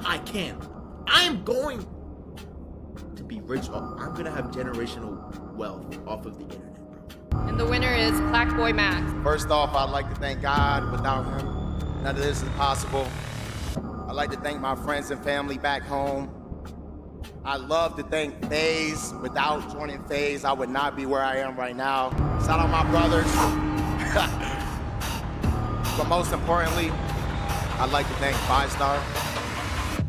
I can. I'm going to be rich. I'm going to have generational wealth off of the internet, bro. And the winner is Plaqueboymax. First off, I'd like to thank God. Without him, none of this is possible. I'd like to thank my friends and family back home. I'd love to thank FaZe. Without joining FaZe, I would not be where I am right now. Shout out my brothers. But most importantly, I'd like to thank 5 Star.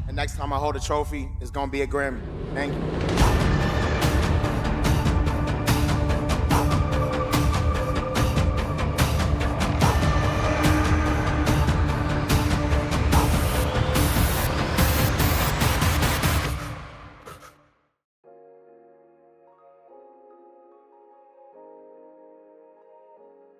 And next time I hold a trophy, it's gonna be a Grammy. Thank you.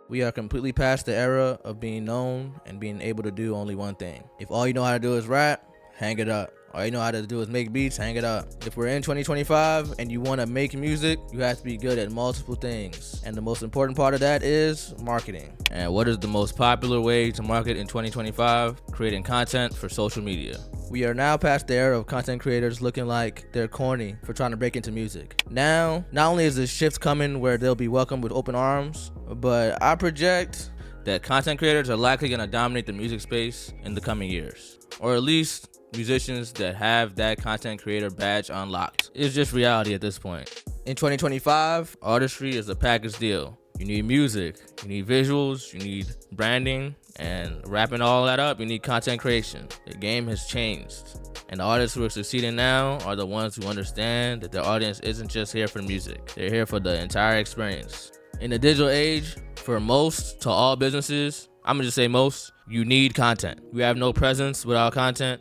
We are completely past the era of being known and being able to do only one thing. If all you know how to do is rap, hang it up. All you know how to do is make beats, hang it up. If we're in 2025 and you want to make music, you have to be good at multiple things. And the most important part of that is marketing. And what is the most popular way to market in 2025? Creating content for social media. We are now past the era of content creators looking like they're corny for trying to break into music. Now, not only is this shift coming where they'll be welcomed with open arms, but I project that content creators are likely going to dominate the music space in the coming years. Or at least musicians that have that content creator badge unlocked. It's just reality at this point. In 2025, artistry is a package deal. You need music, you need visuals, you need branding, and wrapping all that up, you need content creation. The game has changed. And the artists who are succeeding now are the ones who understand that their audience isn't just here for music. They're here for the entire experience. In the digital age, for most to all businesses, I'm gonna just say most, you need content. You have no presence without content.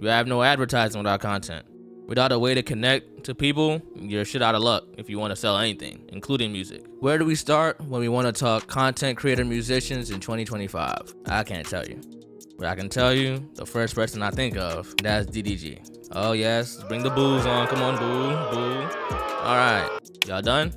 You have no advertising without content. Without a way to connect to people, you're shit out of luck if you want to sell anything, including music. Where do we start when we want to talk content creator musicians in 2025? I can't tell you. But I can tell you, the first person I think of, that's DDG. Oh yes, bring the booze on. Come on, boo. All right, y'all done?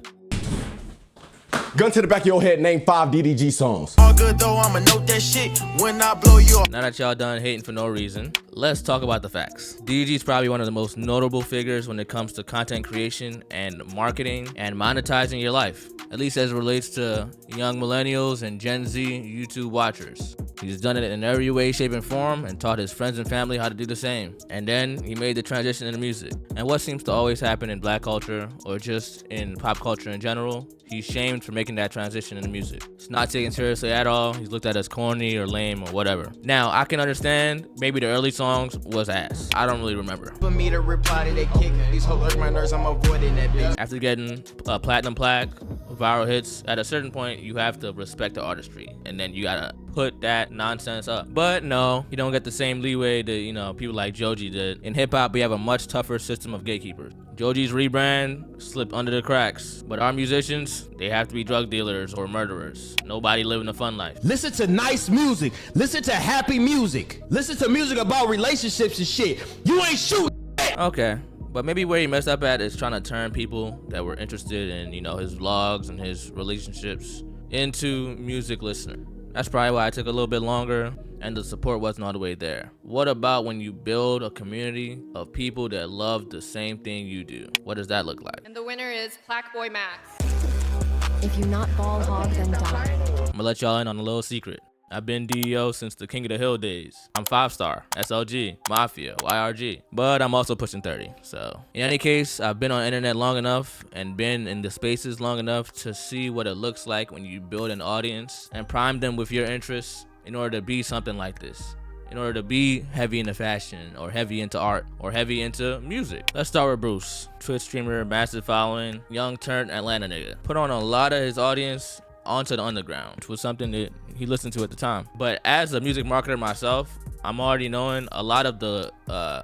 Gun to the back of your head, name 5 DDG songs. All good though, I'ma note that shit when I blow you up. Now that y'all done hating for no reason, let's talk about the facts. DDG is probably one of the most notable figures when it comes to content creation and marketing and monetizing your life, at least as it relates to young millennials and Gen Z YouTube watchers. He's done it in every way, shape, and form and taught his friends and family how to do the same. And then he made the transition into music. And what seems to always happen in black culture or just in pop culture in general, he's shamed for making that transition into music. It's not taken seriously at all. He's looked at as corny or lame or whatever. Now, I can understand maybe the early songs was ass. I don't really remember. For me to reply to that kick, these hoes like my nerves, I'm avoiding that bitch. After getting a platinum plaque, viral hits, at a certain point, you have to respect the artistry. And then you gotta put that nonsense up. But no, you don't get the same leeway that, people like Joji did. In hip hop, we have a much tougher system of gatekeepers. Joji's rebrand slipped under the cracks, but our musicians, they have to be drug dealers or murderers. Nobody living a fun life. Listen to nice music. Listen to happy music. Listen to music about relationships and shit. You ain't shooting. Okay, but maybe where he messed up at is trying to turn people that were interested in, his vlogs and his relationships into music listener. That's probably why it took a little bit longer and the support wasn't all the way there. What about when you build a community of people that love the same thing you do? What does that look like? And the winner is Plaqueboymax. If you not ball hog, then die. I'm gonna let y'all in on a little secret. I've been DEO since the King of the Hill days. I'm 5 Star, SLG, Mafia, YRG, but I'm also pushing 30. So in any case, I've been on the internet long enough and been in the spaces long enough to see what it looks like when you build an audience and prime them with your interests in order to be something like this. In order to be heavy into fashion or heavy into art or heavy into music. Let's start with Bruce, Twitch streamer, massive following, young turned Atlanta nigga. Put on a lot of his audience onto the underground, which was something that he listened to at the time. But as a music marketer myself, I'm already knowing a lot of the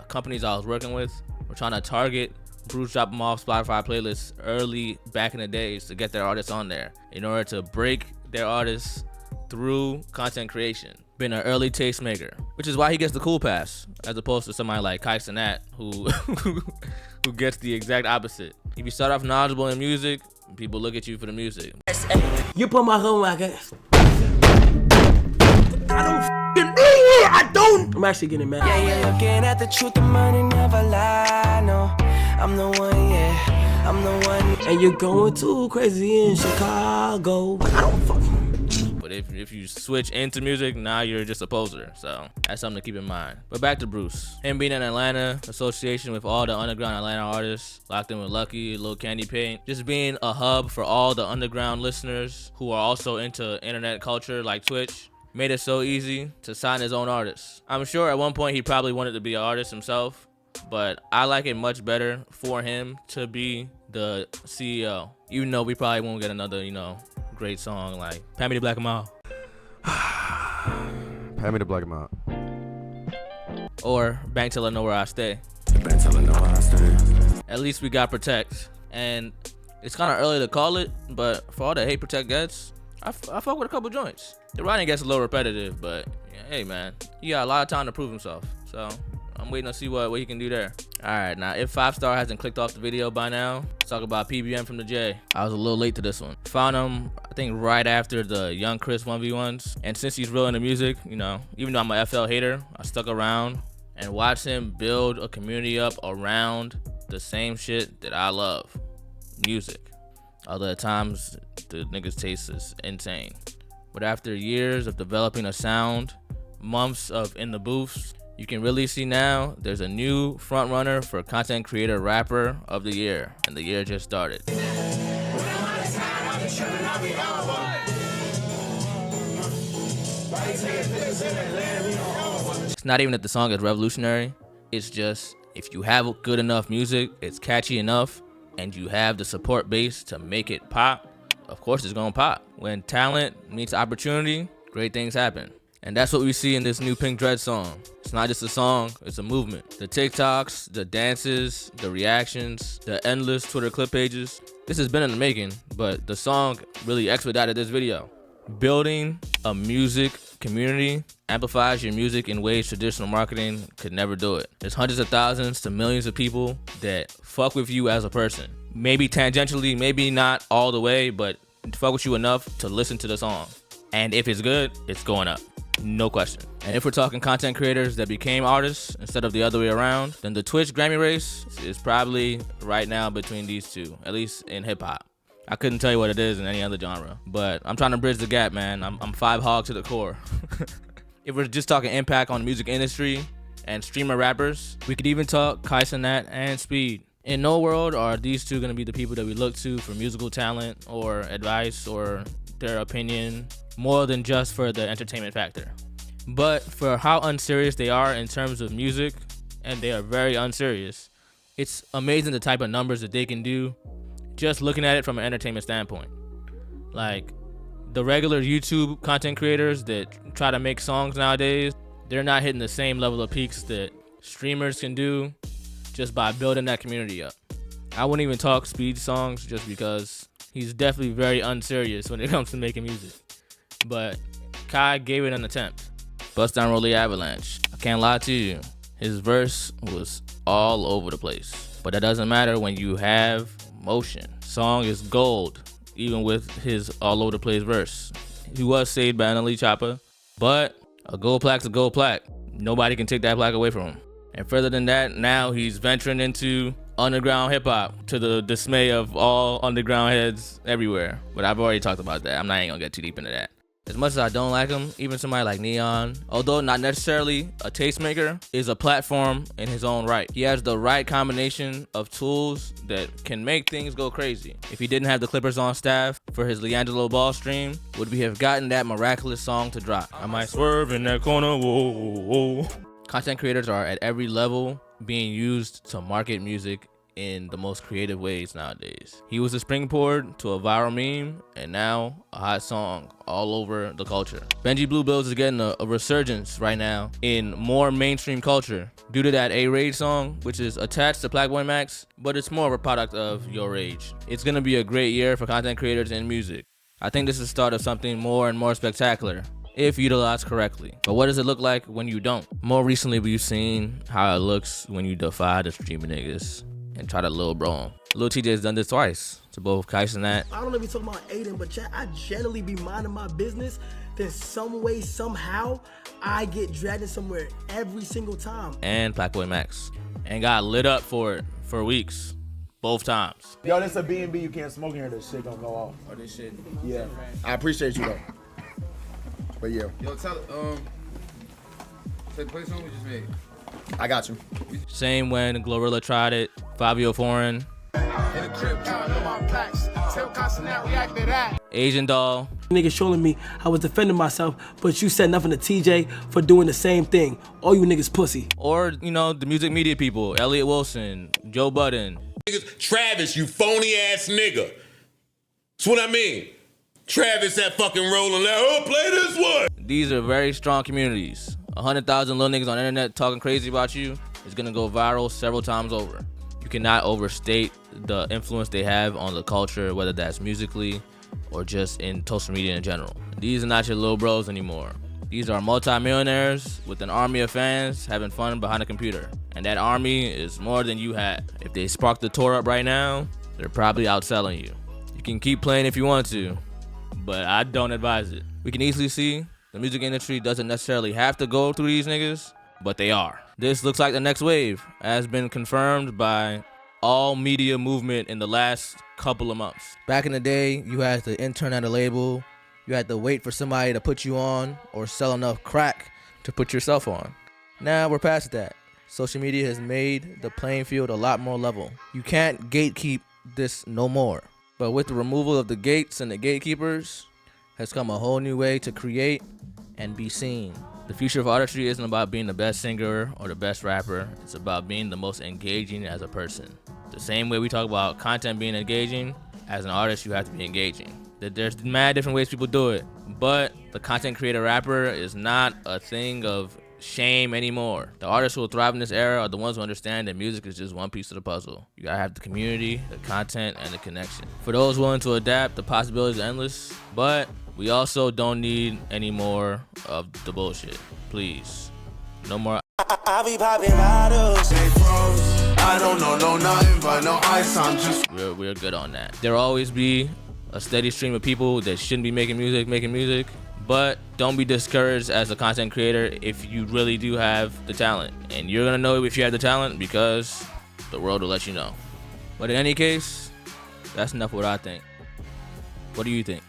companies I was working with were trying to target Brucedropemoff Spotify playlists early back in the days to get their artists on there in order to break their artists through content creation. Been an early tastemaker, which is why he gets the cool pass as opposed to somebody like Kai Cenat who gets the exact opposite. If you start off knowledgeable in music, people look at you for the music. You put my homework. I don't. I'm actually getting mad. Yeah, you're looking at the truth, the money never lie. No, I'm the one, yeah, I'm the one. And you're going too crazy in Chicago. I don't fucking. But if you switch into music, now you're just a poser. So that's something to keep in mind. But back to Bruce. Him being in Atlanta, association with all the underground Atlanta artists, locked in with Lucky, Lil Candy Paint, just being a hub for all the underground listeners who are also into internet culture like Twitch, made it so easy to sign his own artists. I'm sure at one point he probably wanted to be an artist himself, but I like it much better for him to be the CEO. Even though we probably won't get another, great song like Pay Me the Black Amount. Pay me the black amount. Or Bank Till I Know Where I Stay. Bank till I know where I stay. At least we got Protect. And it's kind of early to call it, but for all the hate Protect gets, I fuck with a couple joints. The writing gets a little repetitive, but yeah, hey man, he got a lot of time to prove himself. So I'm waiting to see what he can do there. All right, now if 5-Star hasn't clicked off the video by now, let's talk about PBM from the J. I was a little late to this one. Found him, I think, right after the Young Chris 1v1s. And since he's real into music, even though I'm a FL hater, I stuck around and watched him build a community up around the same shit that I love, music. Although at times the nigga's taste is insane. But after years of developing a sound, months of in the booths, you can really see now there's a new front runner for content creator rapper of the year, and the year just started. It's not even that the song is revolutionary, it's just if you have good enough music, it's catchy enough, and you have the support base to make it pop, of course it's gonna pop. When talent meets opportunity, great things happen. And that's what we see in this new Pink Dread song. It's not just a song, it's a movement. The TikToks, the dances, the reactions, the endless Twitter clip pages. This has been in the making, but the song really expedited this video. Building a music community amplifies your music in ways traditional marketing could never do it. There's hundreds of thousands to millions of people that fuck with you as a person. Maybe tangentially, maybe not all the way, but fuck with you enough to listen to the song. And if it's good, it's going up. No question. And if we're talking content creators that became artists instead of the other way around, then the Twitch Grammy race is probably right now between these two, at least in hip hop. I couldn't tell you what it is in any other genre, but I'm trying to bridge the gap, man. I'm 5 hog to the core. If we're just talking impact on the music industry and streamer rappers, we could even talk Kai Cenat and IShowSpeed. In no world are these two gonna be the people that we look to for musical talent or advice or their opinion, more than just for the entertainment factor. But for how unserious they are in terms of music, and they are very unserious, it's amazing the type of numbers that they can do just looking at it from an entertainment standpoint. Like the regular YouTube content creators that try to make songs nowadays, they're not hitting the same level of peaks that streamers can do just by building that community up. I wouldn't even talk Speed songs just because he's definitely very unserious when it comes to making music. But Kai gave it an attempt. Bust Down Roll the Avalanche. I can't lie to you, his verse was all over the place. But that doesn't matter when you have motion. Song is gold, even with his all over the place verse. He was saved by Annalie Choppa, but a gold plaque's a gold plaque. Nobody can take that plaque away from him. And further than that, now he's venturing into underground hip hop to the dismay of all underground heads everywhere. But I've already talked about that. I'm not even gonna get too deep into that. As much as I don't like him, even somebody like Neon, although not necessarily a tastemaker, is a platform in his own right. He has the right combination of tools that can make things go crazy. If he didn't have the Clippers on staff for his Leangelo Ball stream, would we have gotten that miraculous song to drop? I might swerve in that corner, whoa, whoa, whoa. Content creators are at every level being used to market music in the most creative ways nowadays. He was a springboard to a viral meme and now a hot song all over the culture. Benji Blue Bills is getting a resurgence right now in more mainstream culture due to that A-Rage song, which is attached to Plaqueboymax, but it's more of a product of Your Rage. It's gonna be a great year for content creators in music. I think this is the start of something more and more spectacular, if utilized correctly. But what does it look like when you don't? More recently, we've seen how it looks when you defy the streaming niggas and try to Lil Bro him. Lil TJ has done this twice to both Kai Cenat. I don't know if you're talking about Aiden, but chat, I generally be minding my business. then some way, somehow, I get dragged in somewhere every single time. And Plaqueboymax. And got lit up for it for weeks. Both times. Yo, this a B&B. You can't smoke in here. This shit gonna go off. Oh, this shit. Yeah. I appreciate you though. But yeah. Yo, tell say play song we just made. I got you. Same when Glorilla tried it. Fabio Foreign. In the crib, counting on my plaques. Tell Kai Cenat react to that. Asian Doll. Niggas showing me I was defending myself, but you said nothing to TJ for doing the same thing. All you niggas pussy. Or, you know, the music media people. Elliot Wilson. Joe Budden. Travis, you phony ass nigga. That's what I mean. Travis that fucking rolling there. Oh, play this one. These are very strong communities. 100,000 little niggas on the internet talking crazy about you is gonna go viral several times over. You cannot overstate the influence they have on the culture, whether that's musically or just in social media in general. These are not your little bros anymore. These are multi-millionaires with an army of fans having fun behind a computer. And that army is more than you had. If they spark the tour up right now, they're probably outselling you. You can keep playing if you want to, but I don't advise it. We can easily see the music industry doesn't necessarily have to go through these niggas, but they are. This looks like the next wave, as been confirmed by all media movement in the last couple of months. Back in the day, you had to intern at a label. You had to wait for somebody to put you on or sell enough crack to put yourself on. Now we're past that. Social media has made the playing field a lot more level. You can't gatekeep this no more. But with the removal of the gates and the gatekeepers has come a whole new way to create and be seen. The future of artistry isn't about being the best singer or the best rapper. It's about being the most engaging as a person. The same way we talk about content being engaging, as an artist you have to be engaging. There's mad different ways people do it, but the content creator rapper is not a thing of shame anymore. The artists who will thrive in this era are the ones who understand that music is just one piece of the puzzle. You gotta have the community, the content, and the connection. For those willing to adapt, the possibilities are endless, but we also don't need any more of the bullshit. Please. No more. I be popping bottles. I don't know nothing but no ice. I'm just. We're good on that. There'll always be a steady stream of people that shouldn't be making music, but don't be discouraged as a content creator if you really do have the talent. And you're gonna know if you have the talent because the world will let you know. But in any case, that's enough what I think. What do you think?